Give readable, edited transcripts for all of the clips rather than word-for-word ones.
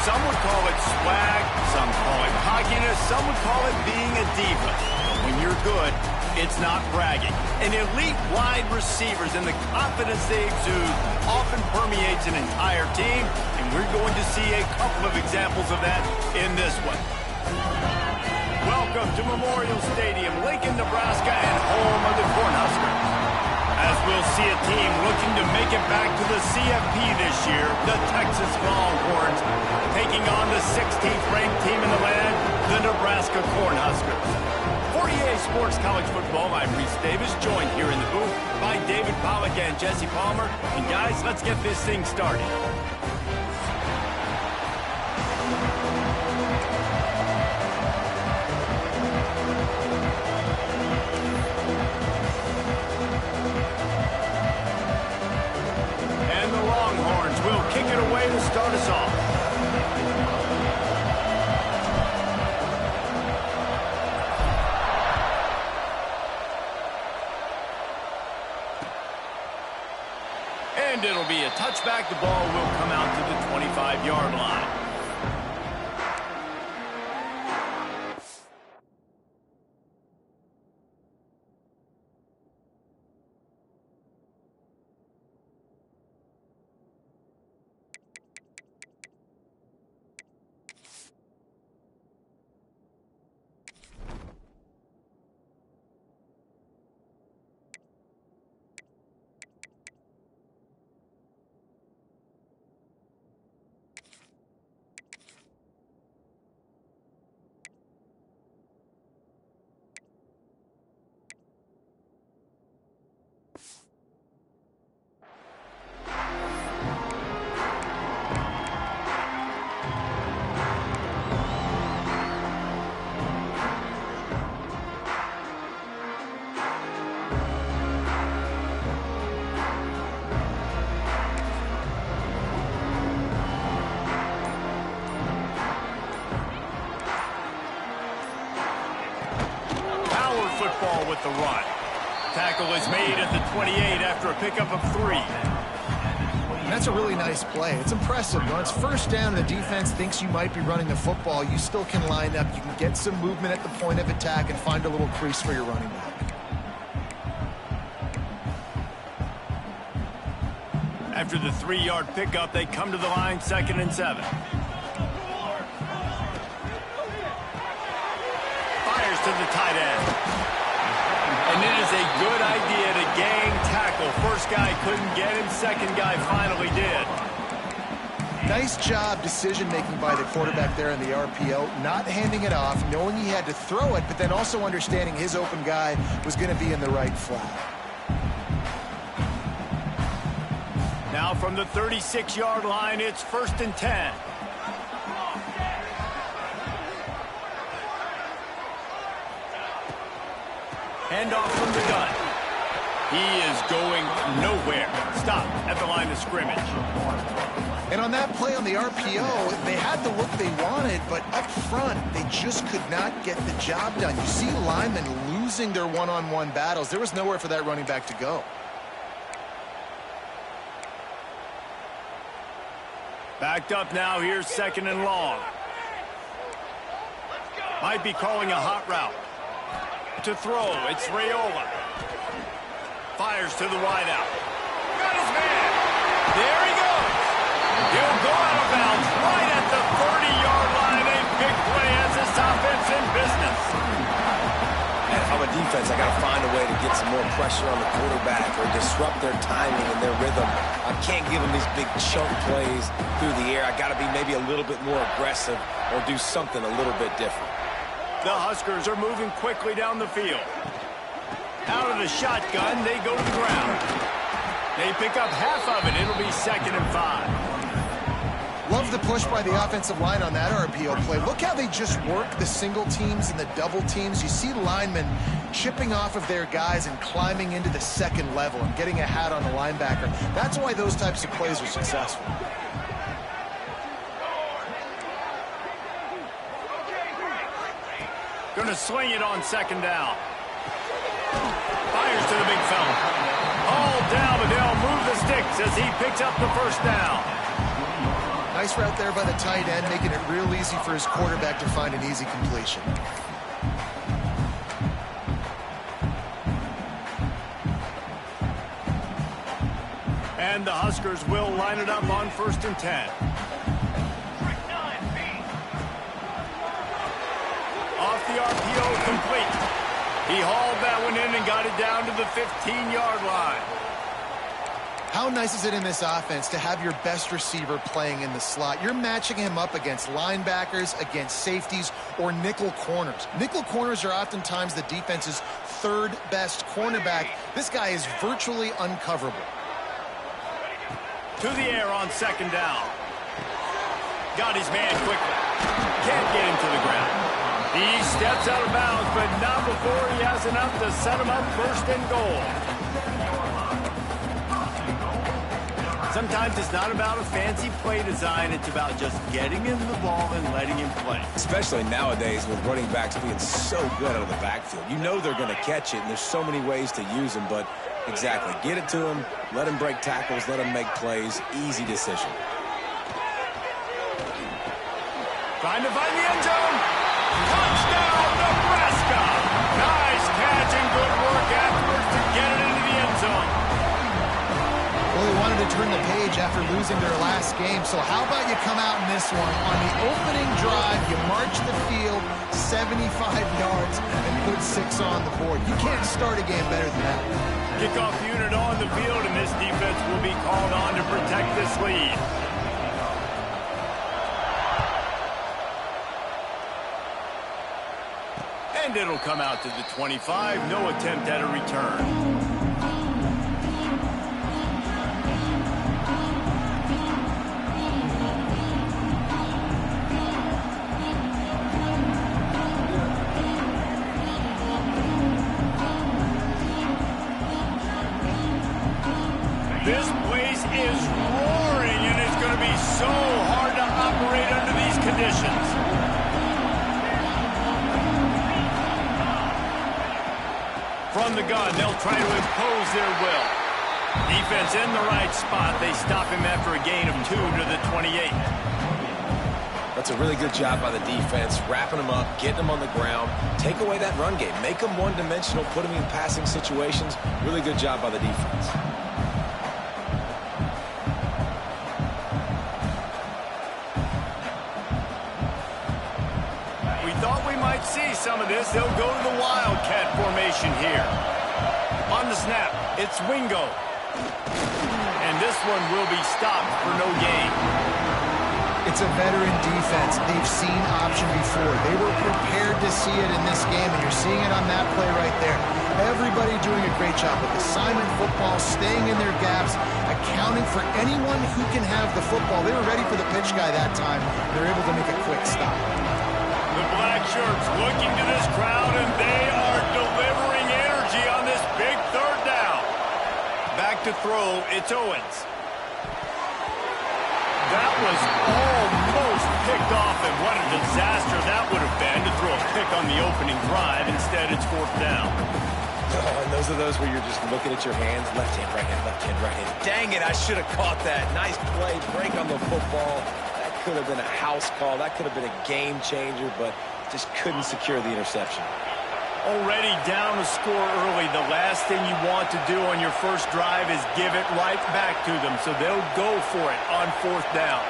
Some would call it swag, some call it cockiness, some would call it being a diva. But when you're good, it's not bragging. And elite wide receivers and the confidence they exude often permeates an entire team, and we're going to see a couple of examples of that in this one. Welcome to Memorial Stadium, Lincoln, Nebraska, and home of the Cornhuskers. As we'll see a team looking to make it back to the CFP this year, the Texas Longhorns, taking on the 16th ranked team in the land, the Nebraska Cornhuskers. For EA Sports College Football, I'm Reese Davis, joined here in the booth by David Pollack and Jesse Palmer. And guys, let's get this thing started. And the Longhorns will kick it away to start us off. And it'll be a touchback. The ball will come out to the 25-yard line. Football with the run. Tackle is made at the 28 after a pickup of 3. That's a really nice play. It's impressive. When it's first down and the defense thinks you might be running the football, you still can line up. You can get some movement at the point of attack and find a little crease for your running back. After the 3-yard pickup, they come to the line, 2nd and 7. Fires to the tight end. And it is a good idea to gang tackle. First guy couldn't get him. Second guy finally did. Nice job decision-making by the quarterback there in the RPO. Not handing it off, knowing he had to throw it, but then also understanding his open guy was going to be in the right flat. Now from the 36-yard line, it's 1st and 10. Handoff from the gun. He is going nowhere. Stop at the line of scrimmage. And on that play on the RPO, they had the look they wanted, but up front, they just could not get the job done. You see linemen losing their one-on-one battles. There was nowhere for that running back to go. Backed up now. Here's 2nd and long. Might be calling a hot route. To throw, it's Raiola. Fires to the wideout. Got his man. There he goes. He'll go out of bounds right at the 30-yard line. A big play as this offense in business. And if I'm a defense, I got to find a way to get some more pressure on the quarterback or disrupt their timing and their rhythm. I can't give them these big chunk plays through the air. I got to be maybe a little bit more aggressive or do something a little bit different. The Huskers are moving quickly down the field. Out of the shotgun, they go to the ground. They pick up half of it. It'll be 2nd and 5. Love the push by the offensive line on that RPO play. Look how they just work the single teams and the double teams. You see linemen chipping off of their guys and climbing into the 2nd level and getting a hat on the linebacker. That's why those types of plays are successful. Going to sling it on 2nd down. Fires to the big fella. All down, but they'll move the sticks as he picks up the 1st down. Nice route there by the tight end, making it real easy for his quarterback to find an easy completion. And the Huskers will line it up on 1st and 10. Off the RPO, complete. He hauled that one in and got it down to the 15-yard line. How nice is it in this offense to have your best receiver playing in the slot? You're matching him up against linebackers, against safeties, or nickel corners. Nickel corners are oftentimes the defense's third best cornerback. This guy is virtually uncoverable. To the air on 2nd down. Got his man quickly. Can't get him to the ground. He steps out of bounds, but not before he has enough to set him up 1st and goal. Sometimes it's not about a fancy play design. It's about just getting him the ball and letting him play. Especially nowadays with running backs being so good out of the backfield. You know they're going to catch it, and there's so many ways to use them, but exactly. Get it to him, let him break tackles, let him make plays. Easy decision. Trying to find the end zone. Touchdown, Nebraska! Nice catch and good work afterwards to get it into the end zone. Well, they wanted to turn the page after losing their last game, so how about you come out in this one? On the opening drive, you march the field 75 yards and put 6 on the board. You can't start a game better than that. Kickoff unit on the field, and this defense will be called on to protect this lead. And it'll come out to the 25. No attempt at a return. This place is roaring, and it's going to be so hard to operate under these conditions. From the gun, they'll try to impose their will. Defense in the right spot. They stop him after a gain of 2 to the 28. That's a really good job by the defense, wrapping him up, getting him on the ground. Take away that run game. Make him one-dimensional, put him in passing situations. Really good job by the defense. See some of this. They'll go to the Wildcat formation here. On the snap, it's Wingo. And this one will be stopped for no gain. It's a veteran defense. They've seen option before. They were prepared to see it in this game, and you're seeing it on that play right there. Everybody doing a great job with assignment football, staying in their gaps, accounting for anyone who can have the football. They were ready for the pitch guy that time. They're able to make a quick stop. The black shirts looking to this crowd, and they are delivering energy on this big 3rd down. Back to throw, it's Owens. That was almost picked off, and what a disaster that would have been to throw a pick on the opening drive. Instead, it's 4th down. And those are those where you're just looking at your hands. Left hand, right hand, left hand, right hand. Dang it, I should have caught that. Nice play, break on the football. Could have been a house call. That could have been a game changer, but just couldn't secure the interception. Already down a score early. The last thing you want to do on your first drive is give it right back to them, so they'll go for it on 4th down.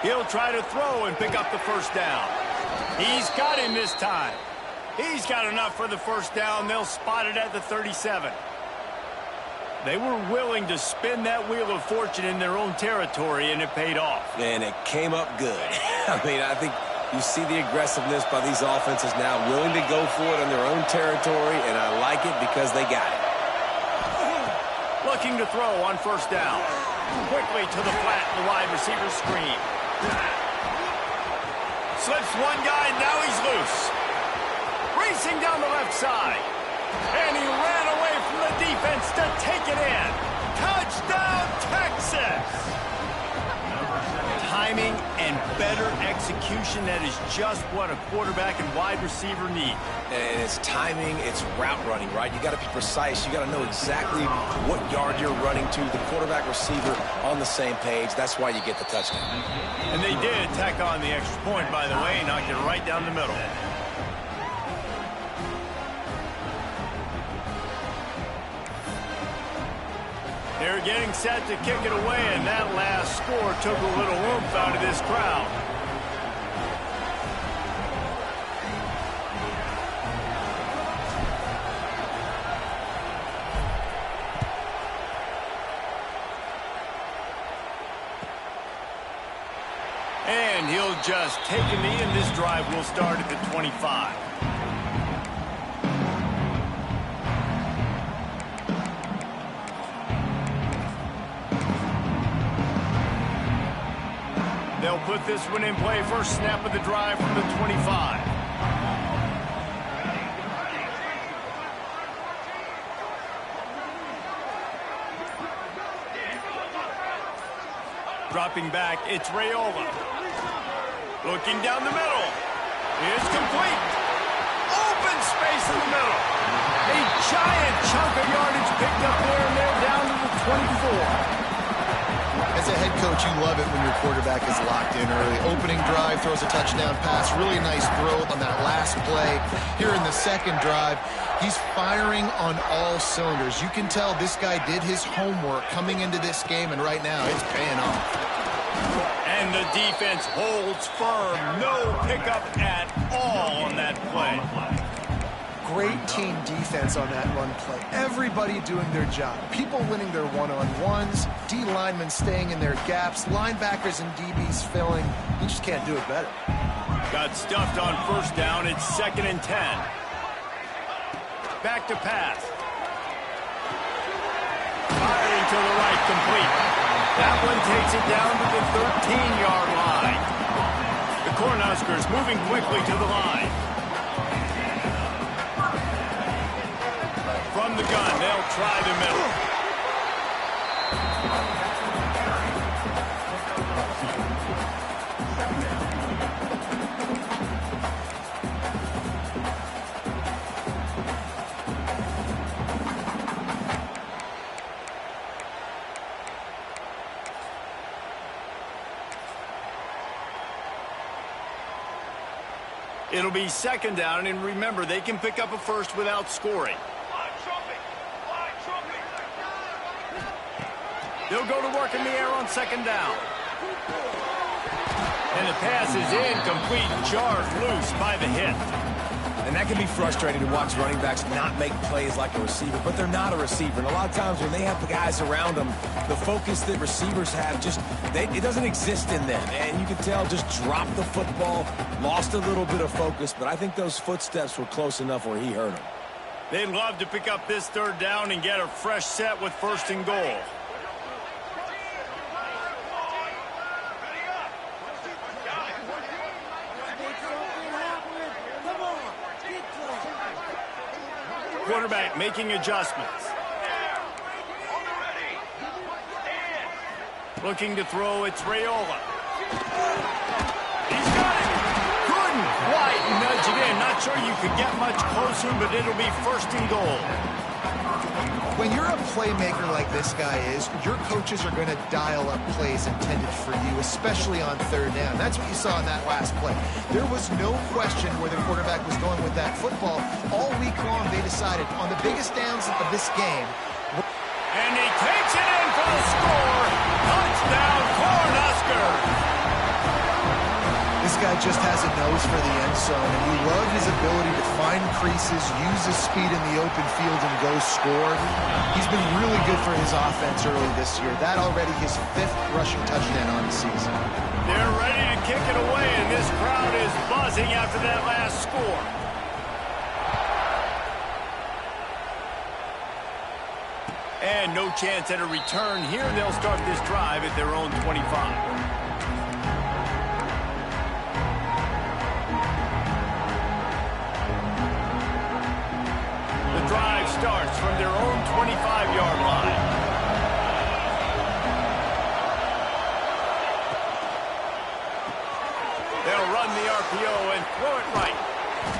He'll try to throw and pick up the 1st down. He's got him this time. He's got enough for the 1st down. They'll spot it at the 37. They were willing to spin that wheel of fortune in their own territory, and it paid off. And it came up good. I mean, I think you see the aggressiveness by these offenses now, willing to go for it in their own territory, and I like it because they got it. Looking to throw on 1st down. Quickly to the flat, the wide receiver screen. Slips one guy, now he's loose. Racing down the left side. And he ran away from the defense to take it in. Touchdown, Texas! timing and better execution. That is just what a quarterback and wide receiver need. And it's timing, it's route running, right? You got to be precise. You got to know exactly what yard you're running to. The quarterback, receiver on the same page. That's why you get the touchdown. And they did tack on the extra point, by the way, knocked it right down the middle. They're getting set to kick it away, and that last score took a little oomph out of this crowd. And he'll just take a knee, and this drive will start at the 25. They'll put this one in play. First snap of the drive from the 25. Dropping back, it's Raiola. Looking down the middle. It's complete. Open space in the middle. A giant chunk of yardage picked up there, and they're down to the 24. As a head coach, you love it when your quarterback is locked in early. Opening drive, throws a touchdown pass. Really nice throw on that last play. Here in the second drive, he's firing on all cylinders. You can tell this guy did his homework coming into this game, and right now it's paying off. And the defense holds firm. No pickup at all on that play. Great team defense on that run play. Everybody doing their job. People winning their one-on-ones, D linemen staying in their gaps, linebackers and DBs filling. You just can't do it better. Got stuffed on first down. It's 2nd and 10. Back to pass. Firing to the right, complete. That one takes it down to the 13-yard line. The Cornhuskers moving quickly to the line. From the gun, they'll try the middle. It'll be 2nd down, and remember, they can pick up a first without scoring. They'll go to work in the air on 2nd down. And the pass is incomplete, jarred loose by the hit. And that can be frustrating to watch running backs not make plays like a receiver, but they're not a receiver. And a lot of times when they have the guys around them, the focus that receivers have it doesn't exist in them. And you can tell just dropped the football, lost a little bit of focus, but I think those footsteps were close enough where he hurt him. They'd love to pick up this 3rd down and get a fresh set with 1st and goal. Quarterback making adjustments. Looking to throw, it's Raiola. He's got it. Couldn't quite nudge it in. Not sure you could get much closer, but it'll be 1st and goal. When you're a playmaker like this guy is, your coaches are going to dial up plays intended for you, especially on 3rd down. That's what you saw in that last play. There was no question where the quarterback was going with that football. All week long, they decided on the biggest downs of this game. And he takes it in for the score. Touchdown, Cornhuskers. This guy just has a nose for the end zone, and you love his ability to find creases, use his speed in the open field, and go score. He's been really good for his offense early this year. That already his 5th rushing touchdown on the season. They're ready to kick it away, and this crowd is buzzing after that last score. And no chance at a return here. They'll start this drive at their own 25. Drive starts from their own 25-yard line. They'll run the RPO and throw it right.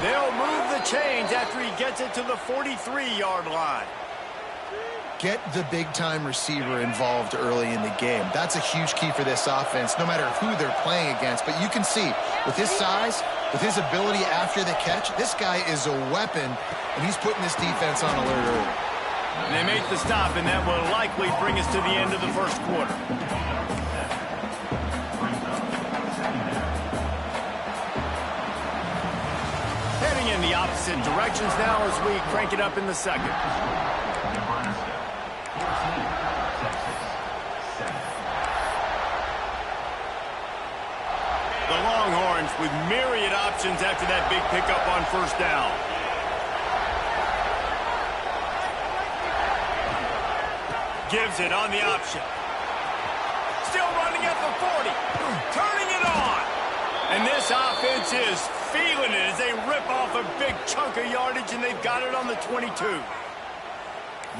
They'll move the chains after he gets it to the 43-yard line. Get the big-time receiver involved early in the game. That's a huge key for this offense, no matter who they're playing against. But you can see, with his size, with his ability after the catch, this guy is a weapon, and he's putting this defense on alert early. And they make the stop, and that will likely bring us to the end of the first quarter. Heading in the opposite directions now as we crank it up in the second. The Longhorns with myriad options after that big pickup on first down. Gives it on the option. Still running at the 40. Turning it on. And this offense is feeling it as they rip off a big chunk of yardage, and they've got it on the 22.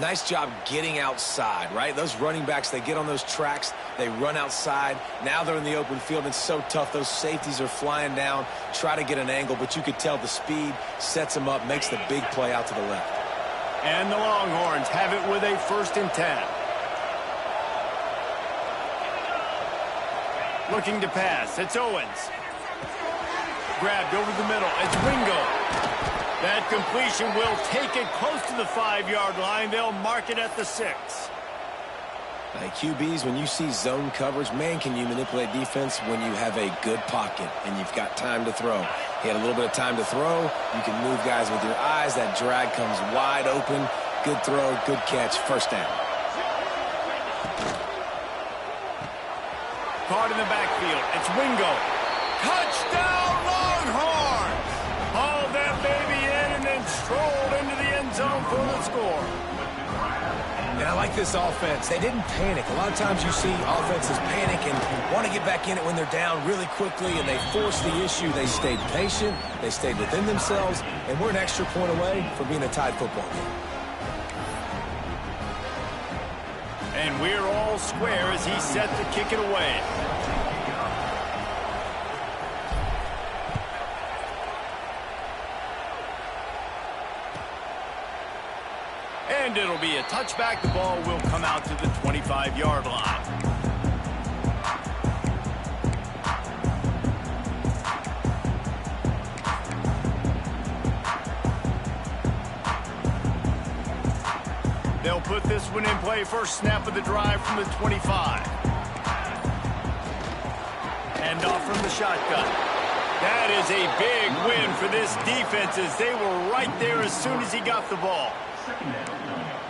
Nice job getting outside, right? Those running backs, they get on those tracks, they run outside. Now they're in the open field. It's so tough. Those safeties are flying down, try to get an angle, but you could tell the speed sets them up, makes the big play out to the left. And the Longhorns have it with a 1st and 10. Looking to pass. It's Owens. Grabbed over the middle. It's Wingo. That completion will take it close to the 5-yard line. They'll mark it at the 6. QBs, when you see zone coverage, man, can you manipulate defense when you have a good pocket and you've got time to throw. He had a little bit of time to throw. You can move guys with your eyes. That drag comes wide open. Good throw, good catch, 1st down. Caught in the backfield. It's Wingo. Touchdown, Longhorns! Hauled that baby in and then strolled into the end zone for the score. And I like this offense. They didn't panic. A lot of times you see offenses panic and want to get back in it when they're down really quickly, and they force the issue. They stayed patient. They stayed within themselves, and we're an extra point away from being a tied football game. And we're all square as he's set to kick it away. And it'll be a touchback. The ball will come out to the 25-yard line. They'll put this one in play. First snap of the drive from the 25. And off from the shotgun. That is a big win for this defense as they were right there as soon as he got the ball.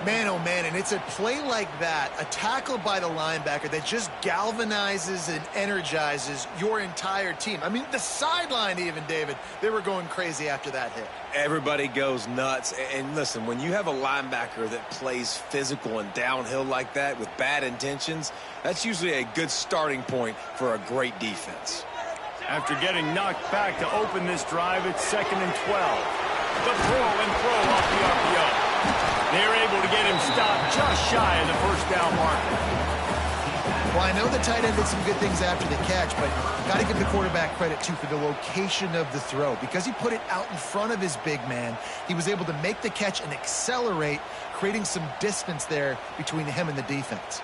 Man, oh man, and it's a play like that, a tackle by the linebacker that just galvanizes and energizes your entire team. I mean, the sideline even, David, they were going crazy after that hit. Everybody goes nuts. And listen, when you have a linebacker that plays physical and downhill like that with bad intentions, that's usually a good starting point for a great defense. After getting knocked back to open this drive, it's 2nd and 12. The pull and throw off the RPO. They're able to get him stopped just shy of the 1st down marker. Well, I know the tight end did some good things after the catch, but got to give the quarterback credit, too, for the location of the throw. Because he put it out in front of his big man, he was able to make the catch and accelerate, creating some distance there between him and the defense.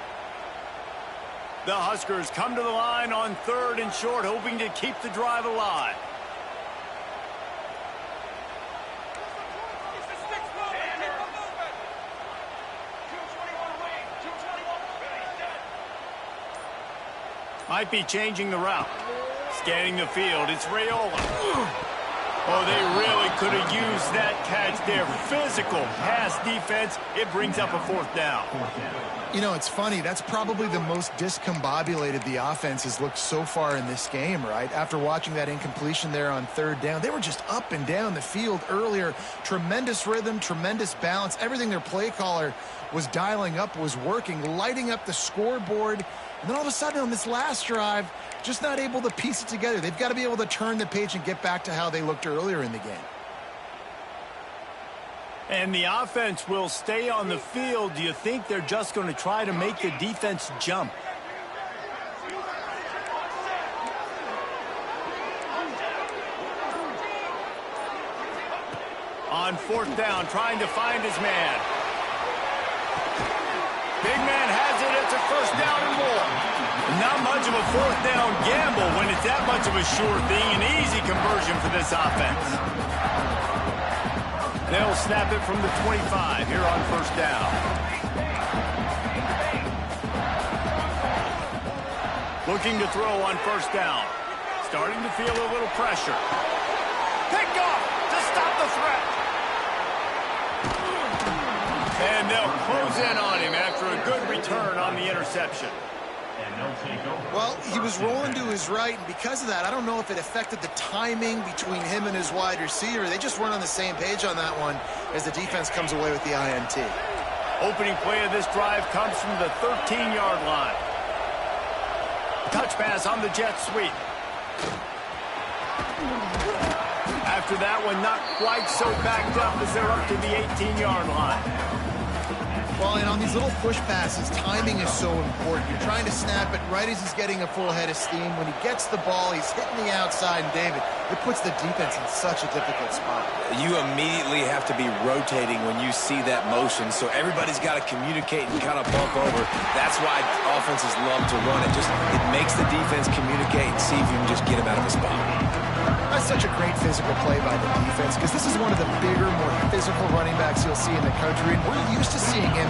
The Huskers come to the line on 3rd and short, hoping to keep the drive alive. Might be changing the route. Scanning the field, it's Raiola. Oh, they really could have used that catch there. Physical pass defense. It brings up a 4th down. You know, it's funny. That's probably the most discombobulated the offense has looked so far in this game, right? After watching that incompletion there on 3rd down, they were just up and down the field earlier. Tremendous rhythm, tremendous balance. Everything their play caller was dialing up was working, lighting up the scoreboard. And then all of a sudden on this last drive, just not able to piece it together. They've got to be able to turn the page and get back to how they looked earlier in the game. And the offense will stay on the field. Do you think they're just going to try to make the defense jump? On fourth down, trying to find his man. Big man has it. It's a first down and more. Not much of a fourth down gamble when it's that much of a sure thing. An easy conversion for this offense. They'll snap it from the 25 here on first down. Looking to throw on first down. Starting to feel a little pressure. Pick off to stop the threat. And they'll close in on him after a good return on the interception. Well, he was rolling to his right, and because of that, I don't know if it affected the timing between him and his wide receiver. They just weren't on the same page on that one as the defense comes away with the INT. Opening play of this drive comes from the 13-yard line. Touch pass on the jet sweep. After that one, not quite so backed up as they're up to the 18-yard line. Well, and on these little push passes, timing is so important. You're trying to snap it right as he's getting a full head of steam. When he gets the ball, he's hitting the outside, and David, it puts the defense in such a difficult spot. You immediately have to be rotating when you see that motion, so everybody's got to communicate and kind of bump over. That's why offenses love to run it. It makes the defense communicate and see if you can just get him out of the spot. That's such a great physical play by the defense, because this is one of the bigger, more physical running backs you'll see in the country, and we're used to seeing him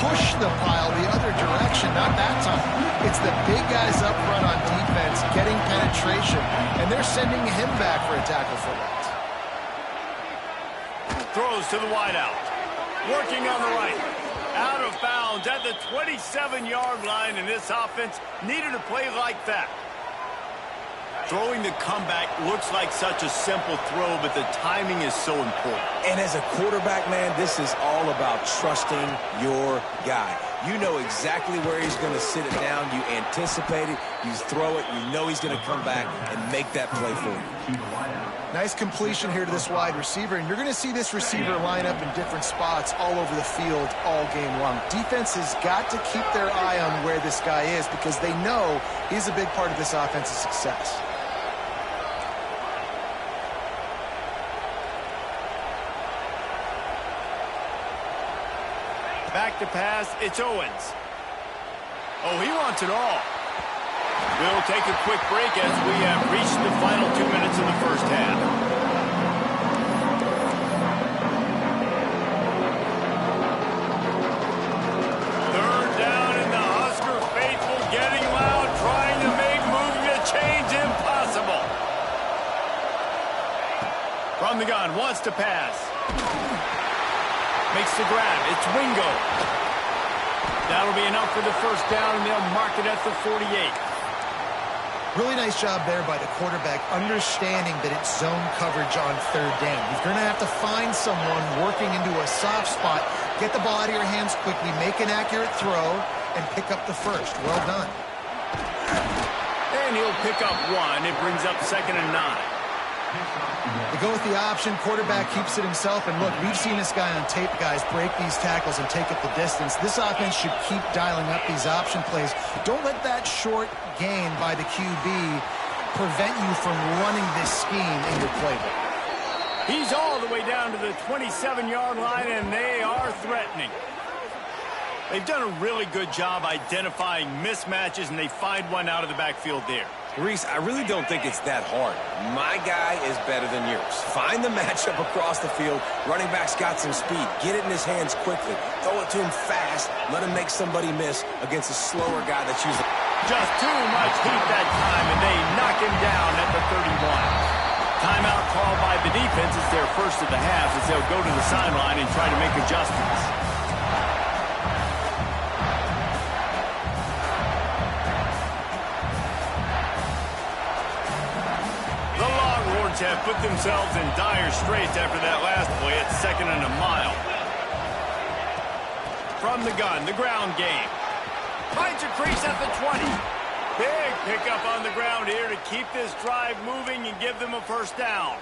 push the pile the other direction. Not that time. It's the big guys up front on defense getting penetration, and they're sending him back for a tackle for loss. Throws to the wideout. Working on the right. Out of bounds at the 27-yard line, and this offense needed a play like that. Throwing the comeback looks like such a simple throw, but the timing is so important. And as a quarterback, man, this is all about trusting your guy. You know exactly where he's going to sit it down. You anticipate it. You throw it. You know he's going to come back and make that play for you. Nice completion here to this wide receiver, and you're going to see this receiver line up in different spots all over the field all game long. Defense has got to keep their eye on where this guy is, because they know he's a big part of this offense's success. Back to pass, it's Owens. Oh, he wants it all. We'll take a quick break as we have reached the final 2 minutes of the first half. Third down, and the Husker faithful getting loud, trying to make moving the chains impossible. From the gun, wants to pass. Makes the grab. It's Wingo. That'll be enough for the first down, and they'll mark it at the 48. Really nice job there by the quarterback, understanding that it's zone coverage on third down. You're going to have to find someone working into a soft spot, get the ball out of your hands quickly, make an accurate throw, and pick up the first. Well done. And he'll pick up one. It brings up 2nd and 9. They go with the option. Quarterback keeps it himself. And look, we've seen this guy on tape, guys, break these tackles and take it the distance. This offense should keep dialing up these option plays. Don't let that short gain by the QB prevent you from running this scheme in your playbook. He's all the way down to the 27-yard line, and they are threatening. They've done a really good job identifying mismatches, and they find one out of the backfield there. Reese, I really don't think it's that hard. My guy is better than yours. Find the matchup across the field. Running back's got some speed. Get it in his hands quickly. Throw it to him fast. Let him make somebody miss against a slower guy that's using. Just too much heat that time, and they knock him down at the 31. Timeout called by the defense is their first of the half, as they'll go to the sideline and try to make adjustments. Have put themselves in dire straits after that last play at 2nd and a mile. From the gun, the ground game. Finds a crease at the 20. Big pickup on the ground here to keep this drive moving and give them a first down.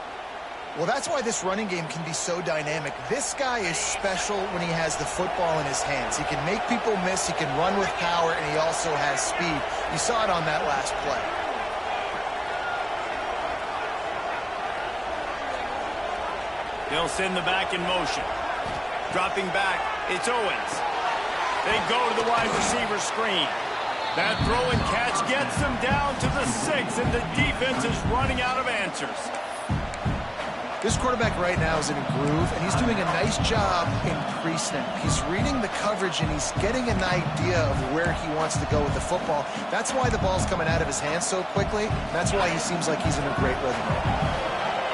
Well, that's why this running game can be so dynamic. This guy is special when he has the football in his hands. He can make people miss, he can run with power, and he also has speed. You saw it on that last play. They'll send the back in motion. Dropping back, it's Owens. They go to the wide receiver screen. That throw and catch gets them down to the 6, and the defense is running out of answers. This quarterback right now is in a groove, and he's doing a nice job increasing it. He's reading the coverage, and he's getting an idea of where he wants to go with the football. That's why the ball's coming out of his hands so quickly. That's why he seems like he's in a great rhythm.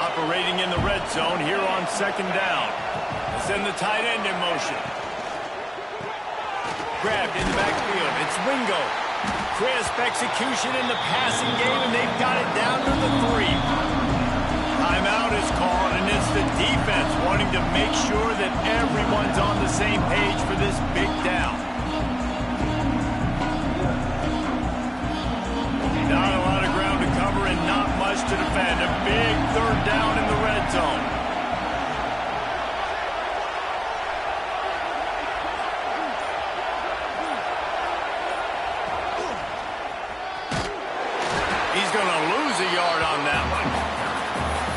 Operating in the red zone here on 2nd down. They send the tight end in motion. Grabbed in the backfield. It's Wingo. Crisp execution in the passing game, and they've got it down to the 3. Timeout is called, and it's the defense wanting to make sure that everyone's on the same page for this big down. Not a lot of ground to cover and not much to defend. A big 3rd down in the red zone. He's going to lose a yard on that one.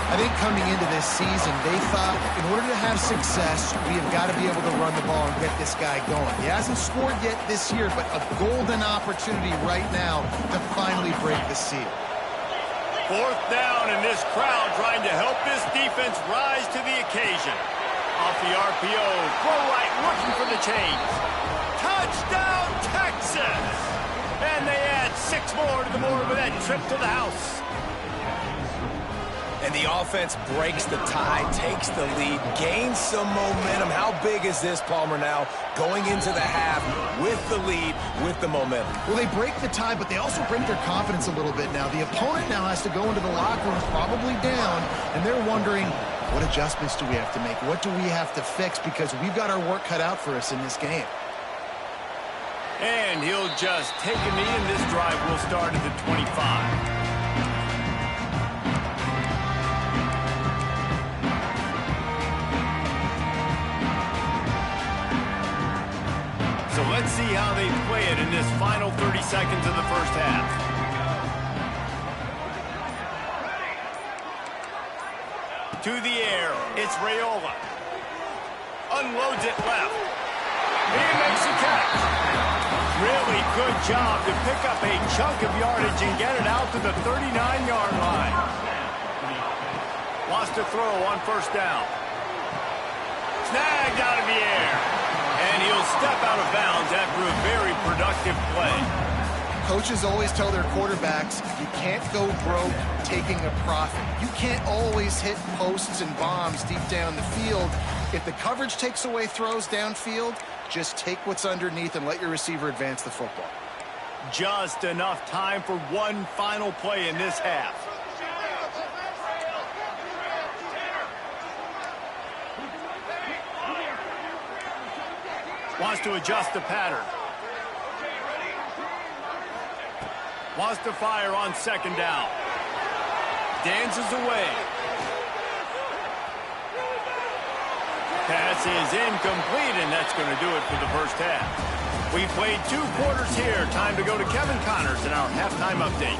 I think coming into this season, they thought in order to have success, we have got to be able to run the ball and get this guy going. He hasn't scored yet this year, but a golden opportunity right now to finally break the seal. 4th down, and this crowd trying to help this defense rise to the occasion. Off the RPO, throw right, looking for the chains. Touchdown, Texas! And they add 6 more to the board with that trip to the house. And the offense breaks the tie, takes the lead, gains some momentum. How big is this, Palmer, now? Going into the half with the lead, with the momentum. Well, they break the tie, but they also break their confidence a little bit now. The opponent now has to go into the locker room probably down, and they're wondering, what adjustments do we have to make? What do we have to fix? Because we've got our work cut out for us in this game. And he'll just take a knee, and this drive will start at the 25. So let's see how they play it in this final 30 seconds of the first half. To the air, it's Raiola. Unloads it left. He makes a catch. Really good job to pick up a chunk of yardage and get it out to the 39-yard line. Lost a throw on 1st down. Snagged out of the air. And he'll step out of bounds after a very productive play. Coaches always tell their quarterbacks, you can't go broke taking a profit. You can't always hit posts and bombs deep down the field. If the coverage takes away throws downfield, just take what's underneath and let your receiver advance the football. Just enough time for one final play in this half. Wants to adjust the pattern. Wants to fire on 2nd down. Dances away. Pass is incomplete, and that's going to do it for the first half. We played 2 quarters here. Time to go to Kevin Connors in our halftime update.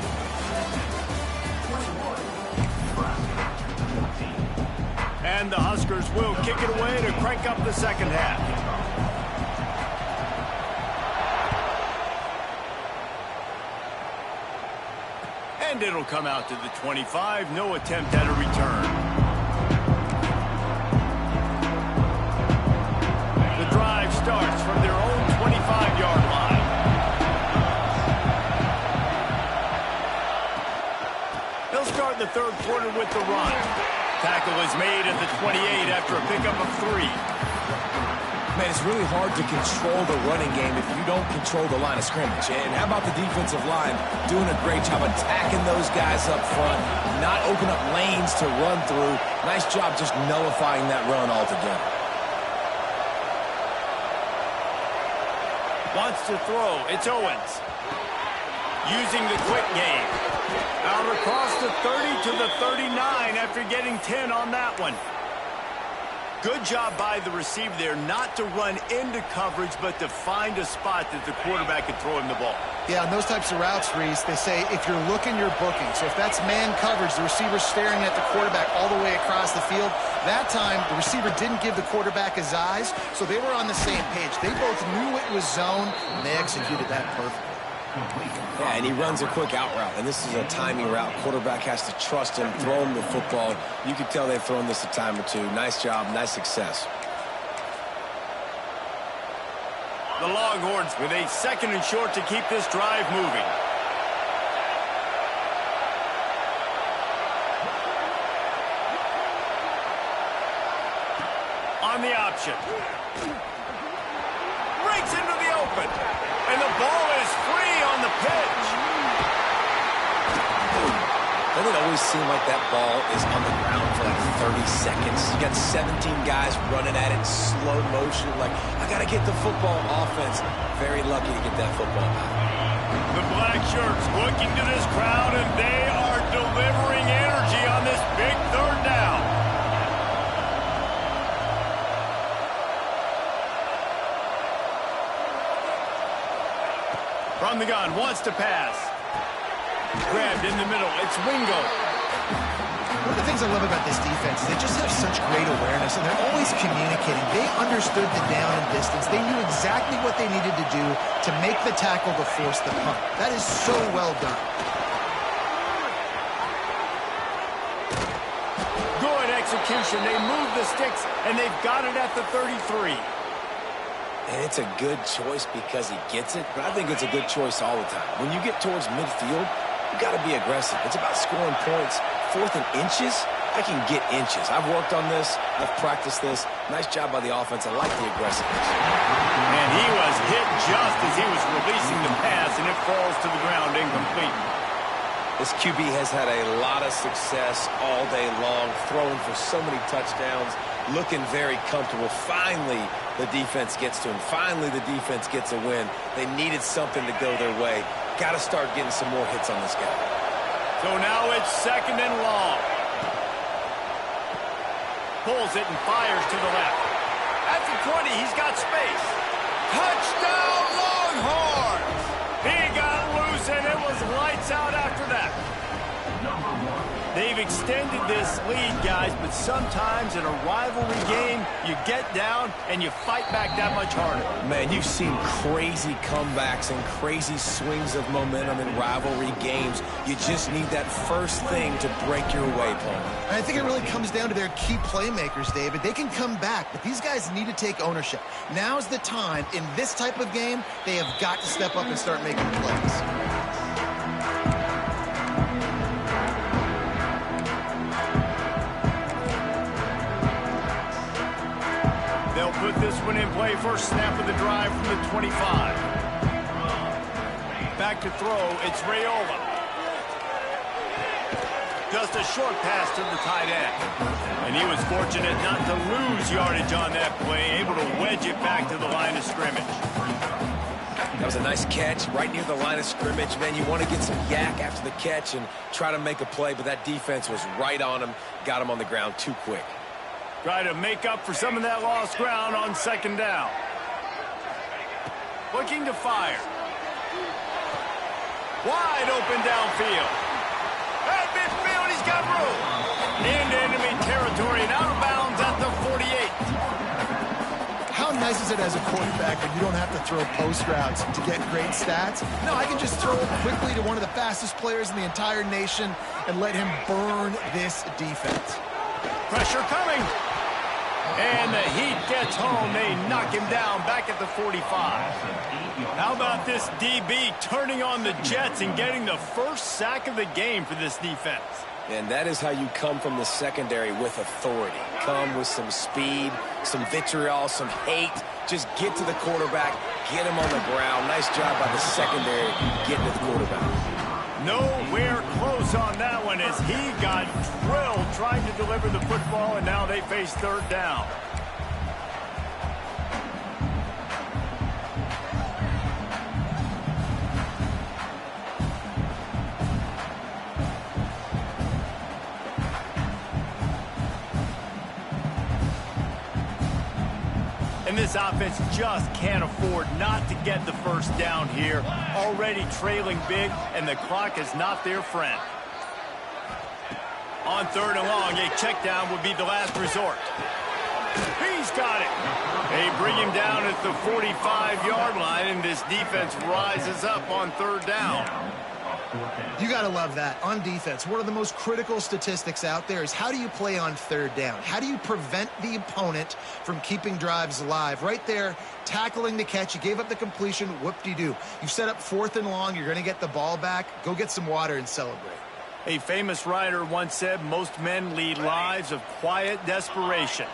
And the Huskers will kick it away to crank up the second half. And it'll come out to the 25. No attempt at a return. The drive starts from their own 25-yard line. They'll start the 3rd quarter with the run. Tackle is made at the 28 after a pickup of 3. Man, it's really hard to control the running game if you don't control the line of scrimmage. And how about the defensive line doing a great job attacking those guys up front, not open up lanes to run through. Nice job just nullifying that run altogether. Wants to throw. It's Owens. Using the quick game. Out across the 30 to the 39 after getting 10 on that one. Good job by the receiver there not to run into coverage, but to find a spot that the quarterback could throw him the ball. Yeah, on those types of routes, Reese, they say if you're looking, you're booking. So if that's man coverage, the receiver's staring at the quarterback all the way across the field. That time, the receiver didn't give the quarterback his eyes, so they were on the same page. They both knew it was zone, and they executed that perfectly. Yeah, and he runs a quick out route, and this is a timing route. Quarterback has to trust him, throw him the football. You can tell they've thrown this a time or two. Nice job, nice success. The Longhorns with a 2nd and short to keep this drive moving. On the option. Breaks into the open. And the ball is free on the pitch. Doesn't it always seem like that ball is on the ground for like 30 seconds? You got 17 guys running at it in slow motion. Like, I got to get the football. Offense, very lucky to get that football back. The black shirts looking to this crowd, and they are delivering energy on this big 3rd down. From the gun, wants to pass. Grabbed in the middle. It's Wingo. One of the things I love about this defense is they just have such great awareness, and they're always communicating. They understood the down and distance. They knew exactly what they needed to do to make the tackle to force the punt. That is so well done. Good execution. They move the sticks, and they've got it at the 33. And it's a good choice because he gets it, but I think it's a good choice all the time. When you get towards midfield, you got to be aggressive. It's about scoring points. 4th and inches, I can get inches. I've worked on this. I've practiced this. Nice job by the offense. I like the aggressiveness. And he was hit just as he was releasing the pass, and it falls to the ground incomplete. This QB has had a lot of success all day long, throwing for so many touchdowns, looking very comfortable. Finally, the defense gets to him. Finally, the defense gets a win. They needed something to go their way. Got to start getting some more hits on this guy. So now it's 2nd and long. Pulls it and fires to the left. At the 20, he's got space. Touchdown, Longhorns! He got loose, and it was lights out after that. They've extended this lead, guys, but sometimes in a rivalry game, you get down and you fight back that much harder. Man, you've seen crazy comebacks and crazy swings of momentum in rivalry games. You just need that first thing to break your way, Paul. I think it really comes down to their key playmakers, David. They can come back, but these guys need to take ownership. Now's the time. In this type of game, they have got to step up and start making plays. They'll put this one in play. First snap of the drive from the 25. Back to throw. It's Raiola. Just a short pass to the tight end. And he was fortunate not to lose yardage on that play, able to wedge it back to the line of scrimmage. That was a nice catch right near the line of scrimmage. Man, you want to get some yak after the catch and try to make a play, but that defense was right on him, got him on the ground too quick. Try to make up for some of that lost ground on 2nd down. Looking to fire. Wide open downfield. At midfield, he's got room. Into enemy territory and out of bounds at the 48. How nice is it as a quarterback when you don't have to throw post routes to get great stats? No, I can just throw it quickly to one of the fastest players in the entire nation and let him burn this defense. Pressure coming. And the Heat gets home. They knock him down back at the 45. How about this DB turning on the Jets and getting the first sack of the game for this defense? And that is how you come from the secondary with authority. Come with some speed, some vitriol, some hate. Just get to the quarterback, get him on the ground. Nice job by the secondary getting to the quarterback. Nowhere close on that one as he got drilled trying to deliver the football, and now they face 3rd down. And this offense just can't afford not to get the first down here. Already trailing big, and the clock is not their friend. On 3rd and long, a check down would be the last resort. He's got it. They bring him down at the 45-yard line, and this defense rises up on 3rd down. You got to love that. On defense, one of the most critical statistics out there is how do you play on 3rd down? How do you prevent the opponent from keeping drives alive? Right there, tackling the catch. You gave up the completion. Whoop-de-doo. You've set up 4th and long. You're going to get the ball back. Go get some water and celebrate. A famous writer once said, most men lead lives of quiet desperation.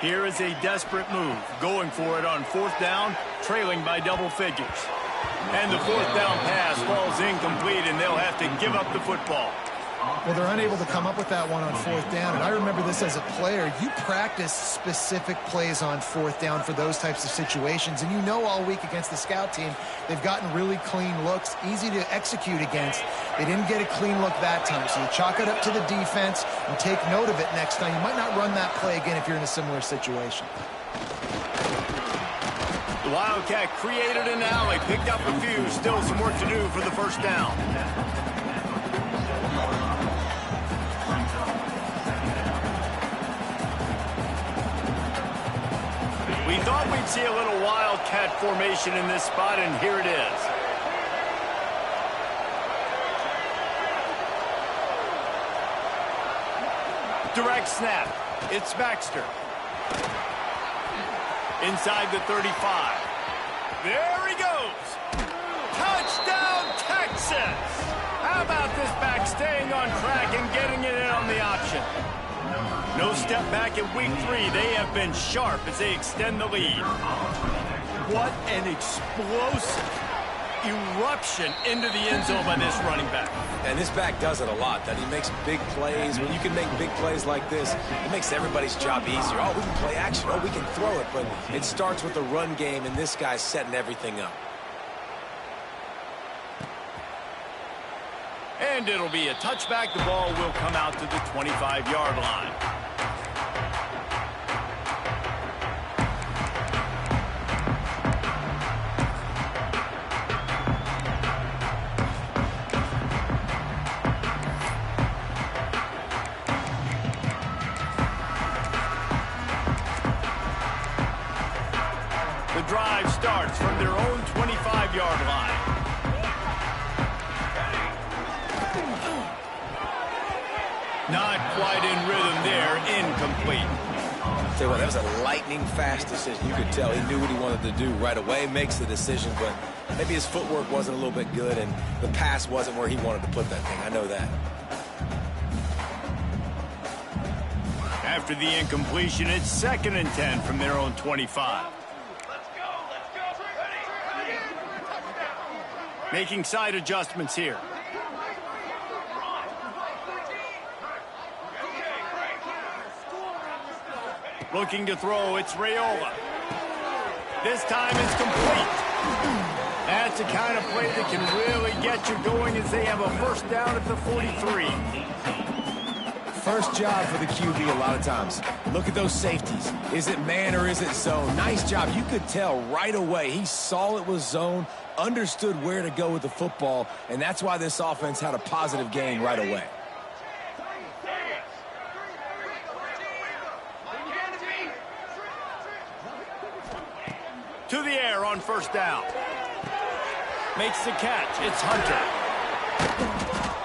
Here is a desperate move, going for it on 4th down, trailing by double figures. And the 4th down pass falls incomplete, and they'll have to give up the football. Well, they're unable to come up with that one on 4th down. And I remember this as a player. You practice specific plays on 4th down for those types of situations. And you know all week against the scout team, they've gotten really clean looks, easy to execute against. They didn't get a clean look that time. So you chalk it up to the defense and take note of it next time. You might not run that play again if you're in a similar situation. The Wildcat created an alley, picked up a few, still some work to do for the first down. We thought we'd see a little Wildcat formation in this spot, and here it is. Direct snap. It's Baxter. Inside the 35. There he goes. Touchdown, Texas! How about this back staying on track and getting it in on the option? No step back in week 3. They have been sharp as they extend the lead. What an explosive eruption into the end zone by this running back. And this back does it a lot, that he makes big plays. When you can make big plays like this, it makes everybody's job easier. Oh, we can play action. Oh, we can throw it. But it starts with the run game, and this guy's setting everything up. And it'll be a touchback. The ball will come out to the 25-yard line. The drive starts from their own 25-yard line. Not quite in rhythm there, incomplete. Tell you what, that was a lightning-fast decision. You could tell he knew what he wanted to do right away, makes the decision, but maybe his footwork wasn't a little bit good, and the pass wasn't where he wanted to put that thing. I know that. After the incompletion, it's 2nd and 10 from their own 25. Making side adjustments here. Looking to throw, it's Raiola. This time it's complete. That's the kind of play that can really get you going as they have a first down at the 43. First job for the QB a lot of times. Look at those safeties. Is it man or is it zone? Nice job. You could tell right away. He saw it was zone, understood where to go with the football, and that's why this offense had a positive gain right away. To the air on first down. Makes the catch. It's Hunter.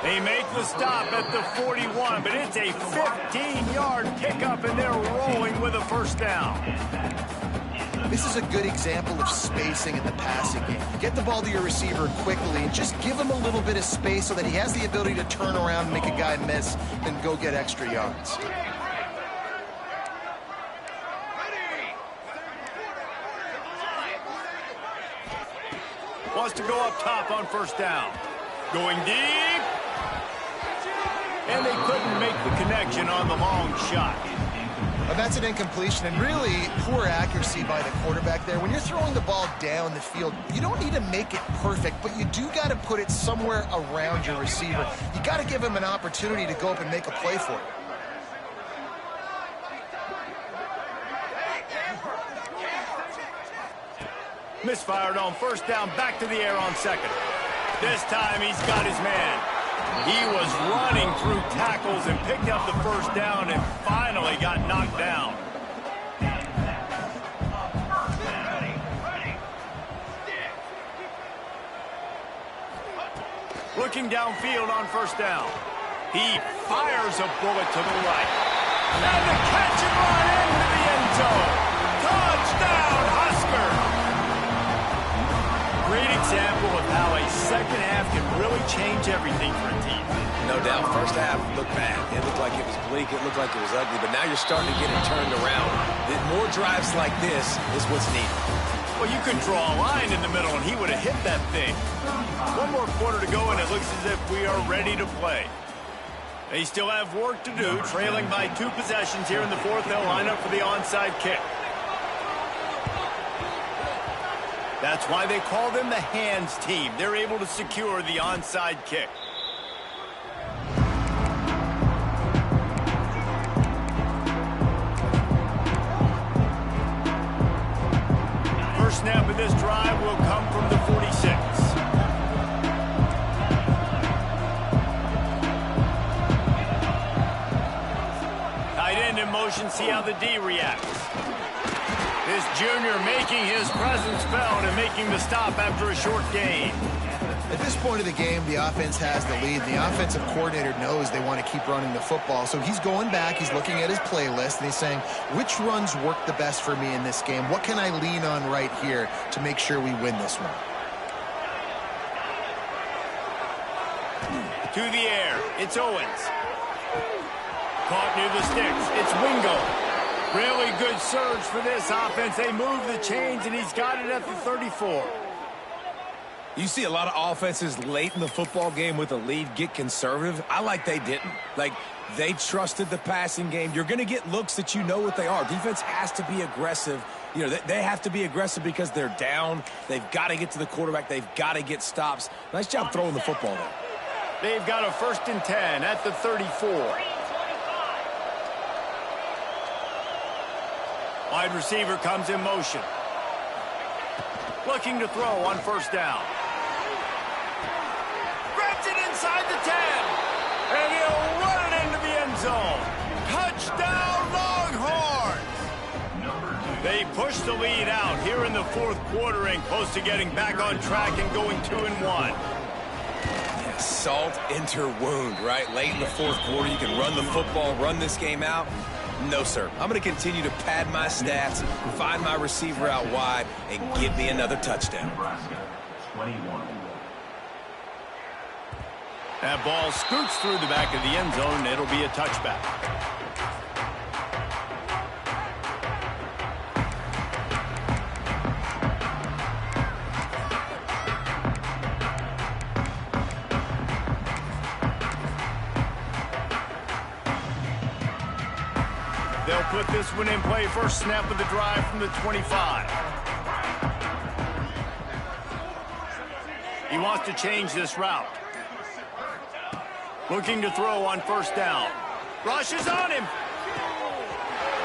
They make the stop at the 41, but it's a 15-yard pickup, and they're rolling with a first down. This is a good example of spacing in the passing game. Get the ball to your receiver quickly and just give him a little bit of space so that he has the ability to turn around and make a guy miss and go get extra yards. Wants to go up top on first down. Going deep. And they couldn't make the connection on the long shot. That's an incompletion, and really poor accuracy by the quarterback there. When you're throwing the ball down the field, you don't need to make it perfect, but you do got to put it somewhere around your receiver. You got to give him an opportunity to go up and make a play for it. Misfired on first down, back to the air on second. This time he's got his man. He was running through tackles and picked up the first down and finally got knocked down. Looking downfield on first down. He fires a bullet to the right. And the catch and run into the end zone. Touchdown, Husker! Great example of how a second half can really change everything for a team. No doubt. First half looked bad. It looked like it was bleak. It looked like it was ugly. But now you're starting to get it turned around. More drives like this is what's needed. Well, you could draw a line in the middle, and he would have hit that thing. One more quarter to go, and it looks as if we are ready to play. They still have work to do, trailing by 2 possessions here in the fourth. They'll line up for the onside kick. That's why they call them the hands team. They're able to secure the onside kick. First snap of this drive will come from the 46. Tight end in motion, see how the D reacts. This junior making his presence felt and making the stop after a short gain. At this point of the game, the offense has the lead. The offensive coordinator knows they want to keep running the football. So he's going back, he's looking at his playlist, and he's saying, which runs work the best for me in this game? What can I lean on right here to make sure we win this one? To the air, it's Owens. Caught near the sticks, it's Wingo. Really good surge for this offense. They move the chains, and he's got it at the 34. You see a lot of offenses late in the football game with a lead get conservative. I like they didn't. Like, they trusted the passing game. You're going to get looks that you know what they are. Defense has to be aggressive. You know, they have to be aggressive because they're down. They've got to get to the quarterback. They've got to get stops. Nice job throwing the football there. They've got a 1st and 10 at the 34. Wide receiver comes in motion. Looking to throw on first down. Grabs it inside the 10. And he'll run it into the end zone. Touchdown, Longhorns! They push the lead out here in the fourth quarter and close to getting back on track and going 2-1. Yeah, salt enter wound, right? Late in the fourth quarter, you can run the football, run this game out. No, sir. I'm going to continue to pad my stats, find my receiver out wide, and give me another touchdown. Nebraska, 21. That ball scoots through the back of the end zone, and it'll be a touchback. They'll put this one in play. First snap of the drive from the 25. He wants to change this route. Looking to throw on first down. Rushes on him.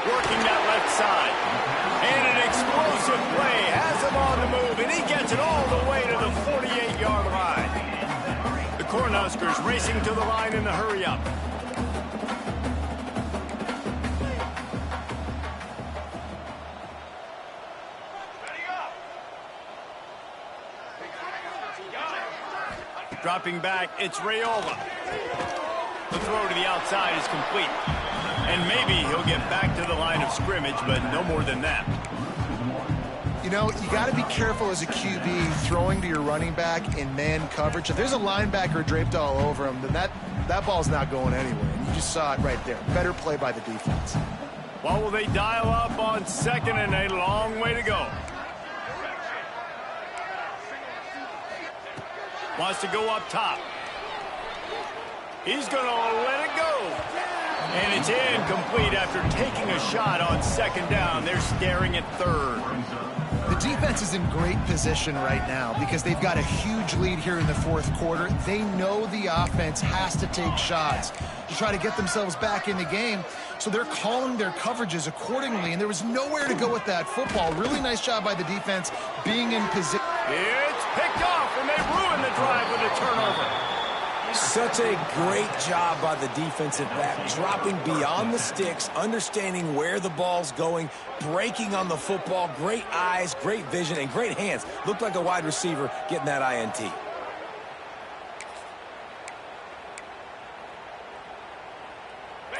Working that left side. And an explosive play. Has him on the move, and he gets it all the way to the 48-yard line. The Cornhuskers racing to the line in the hurry-up. Dropping back, it's Raiola. The throw to the outside is complete. And maybe he'll get back to the line of scrimmage, but no more than that. You know, you got to be careful as a QB throwing to your running back in man coverage. If there's a linebacker draped all over him, then that ball's not going anywhere. And you just saw it right there. Better play by the defense. Well, will they dial up on second and a long way to go? Wants to go up top. He's going to let it go. And it's incomplete after taking a shot on second down. They're staring at third. The defense is in great position right now because they've got a huge lead here in the fourth quarter. They know the offense has to take shots to try to get themselves back in the game. so they're calling their coverages accordingly, and there was nowhere to go with that football. Really nice job by the defense being in position. It's picked off, and they ruin the drive with a turnover. Such a great job by the defensive back, dropping beyond the sticks, understanding where the ball's going, breaking on the football. Great eyes, great vision, and great hands. Looked like a wide receiver getting that INT.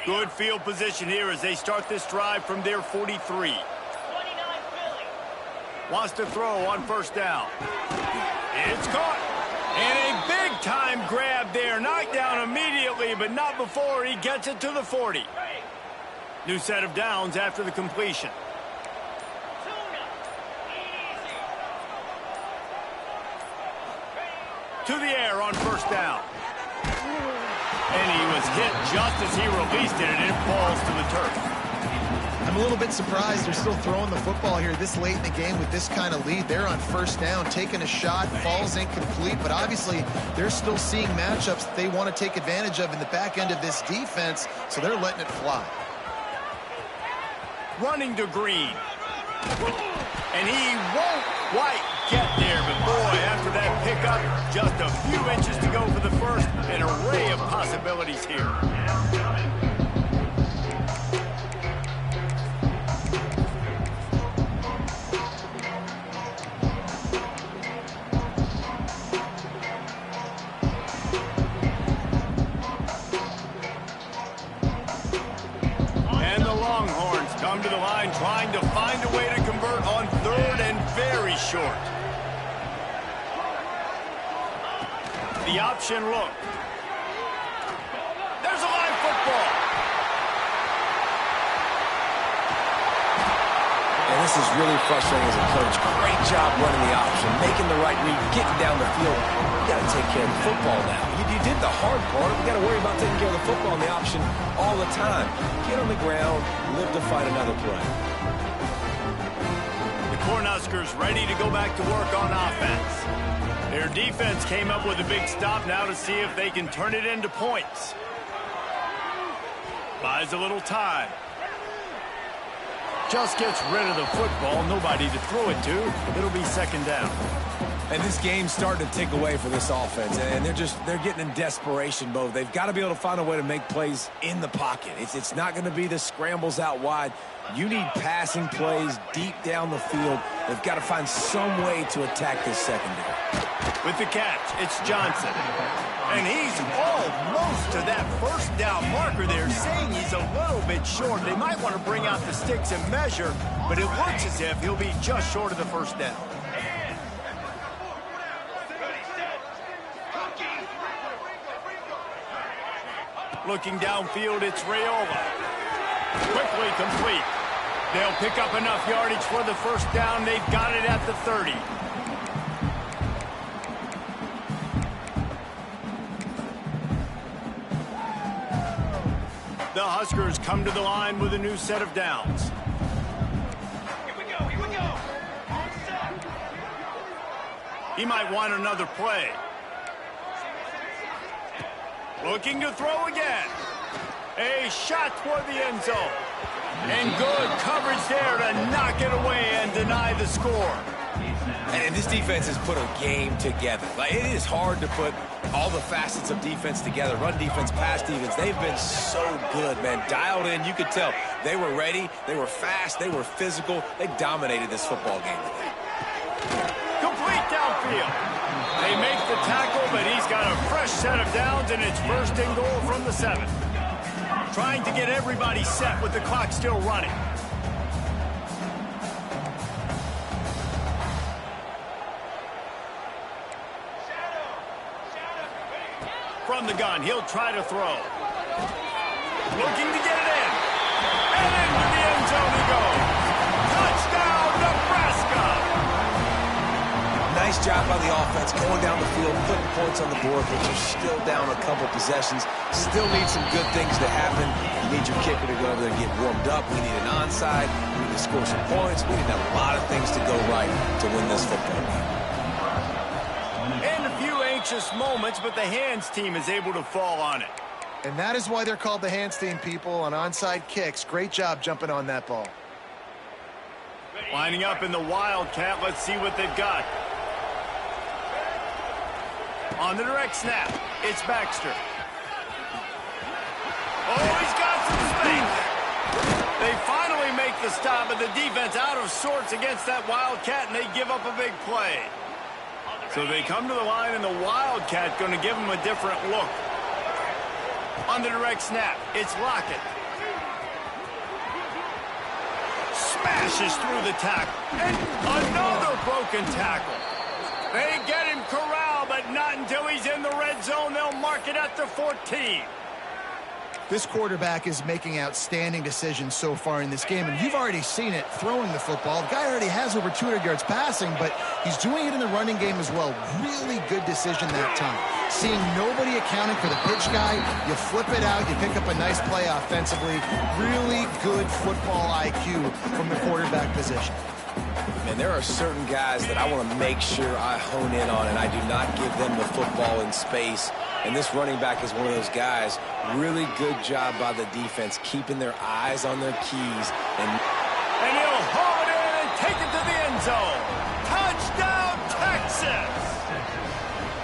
Good field position here as they start this drive from their 43. Wants to throw on first down. It's caught. And a big-time grab there. Knocked down immediately, but not before he gets it to the 40. New set of downs after the completion. To the air on first down. And he was hit just as he released it, and it falls to the turf. I'm a little bit surprised they're still throwing the football here this late in the game with this kind of lead. They're on first down, taking a shot, falls incomplete, but obviously they're still seeing matchups that they want to take advantage of in the back end of this defense, so they're letting it fly. Running to Green. And he won't quite get there, but boy, after that pickup, just a few inches to go for the first. An array of possibilities here. Come to the line, trying to find a way to convert on third and very short. The option look. There's a live football. And this is really frustrating as a coach. Great job running the option, making the right read, getting down the field. You got to take care of the football now. You did the hard part. You got to worry about taking care of the football and the option all the time. Get on the ground, live to fight another play. The Cornhuskers ready to go back to work on offense. Their defense came up with a big stop now to see if they can turn it into points. Buys a little time. Just gets rid of the football. Nobody to throw it to. It'll be second down. And this game's starting to tick away for this offense, and they're getting in desperation mode. They've got to be able to find a way to make plays in the pocket. It's not going to be the scrambles out wide. You need passing plays deep down the field. They've got to find some way to attack this secondary. With the catch, it's Johnson. And he's almost to that first down marker there, saying he's a little bit short. They might want to bring out the sticks and measure, but it looks as if he'll be just short of the first down. Looking downfield, it's Raiola. Quickly complete. They'll pick up enough yardage for the first down. They've got it at the 30. The Huskers come to the line with a new set of downs. Here we go, here we go. He might want another play. Looking to throw again. A shot toward the end zone. And good coverage there to knock it away and deny the score. And this defense has put a game together. Like, it is hard to put all the facets of defense together. Run defense, pass defense. They've been so good, man. Dialed in. You could tell they were ready. They were fast. They were physical. They dominated this football game today. Complete downfield. They make the tackle, but he's got a fresh set of downs, and it's first and goal from the 7. Trying to get everybody set with the clock still running. From the gun, he'll try to throw. Looking to get it in. And into the end zone he goes. Touchdown, Nebraska! Nice job by the offense, going down the field, putting points on the board, but you're still down a couple possessions. Still need some good things to happen. You need your kicker to go over there and get warmed up. We need an onside. We need to score some points. We need a lot of things to go right to win this football game. And a few anxious moments, but the hands team is able to fall on it. And that is why they're called the Handstein people on onside kicks. Great job jumping on that ball. Lining up in the Wildcat. Let's see what they've got. On the direct snap, it's Baxter. Oh, he's got some space. They finally make the stop, and the defense out of sorts against that Wildcat, and they give up a big play. So they come to the line, and the Wildcat going to give them a different look. On the direct snap, it's Lockett. Smashes through the tackle. And another broken tackle. They get him corralled, but not until he's in the red zone. They'll mark it at the 14. This quarterback is making outstanding decisions so far in this game, and you've already seen it throwing the football. The guy already has over 200 yards passing, but he's doing it in the running game as well. Really good decision that time. Seeing nobody accounting for the pitch guy, you flip it out, you pick up a nice play offensively. Really good football IQ from the quarterback position. And there are certain guys that I want to make sure I hone in on, and I do not give them the football in space. And this running back is one of those guys. Really good job by the defense, keeping their eyes on their keys. And he'll haul it in and take it to the end zone. Touchdown, Texas!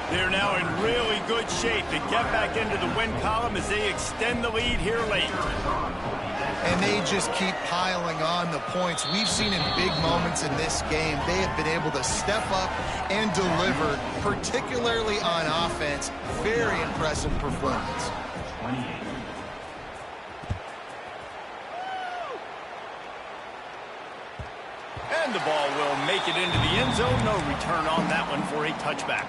They're now in really good shape to get back into the win column as they extend the lead here late. And they just keep piling on the points. We've seen in big moments in this game, they have been able to step up and deliver, particularly on offense. Very impressive performance. And the ball will make it into the end zone. No return on that one for a touchback.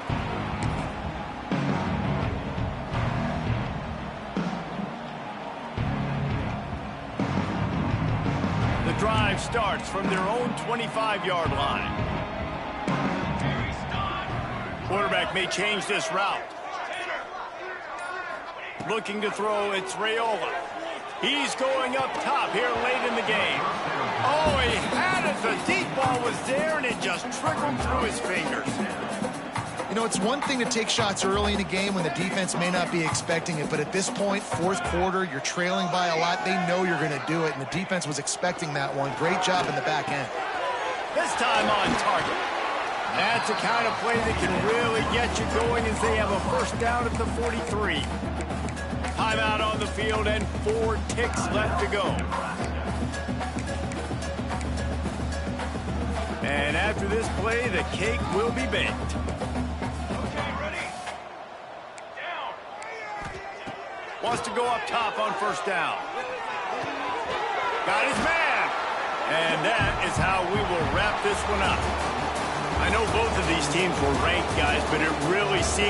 The drive starts from their own 25-yard line. Quarterback may change this route. Looking to throw, it's Raiola. He's going up top here late in the game. Oh, he had it. The deep ball was there, and it just trickled through his fingers. You know, it's one thing to take shots early in a game when the defense may not be expecting it, but at this point, fourth quarter, you're trailing by a lot. They know you're going to do it, and the defense was expecting that one. Great job in the back end. This time on target. That's the kind of play that can really get you going as they have a first down at the 43. Timeout on the field and 4 ticks left to go. And after this play, the cake will be baked. Okay, ready? Down. Wants to go up top on first down. Got his man. And that is how we will wrap this one up. I know both of these teams were ranked, guys, but it really seems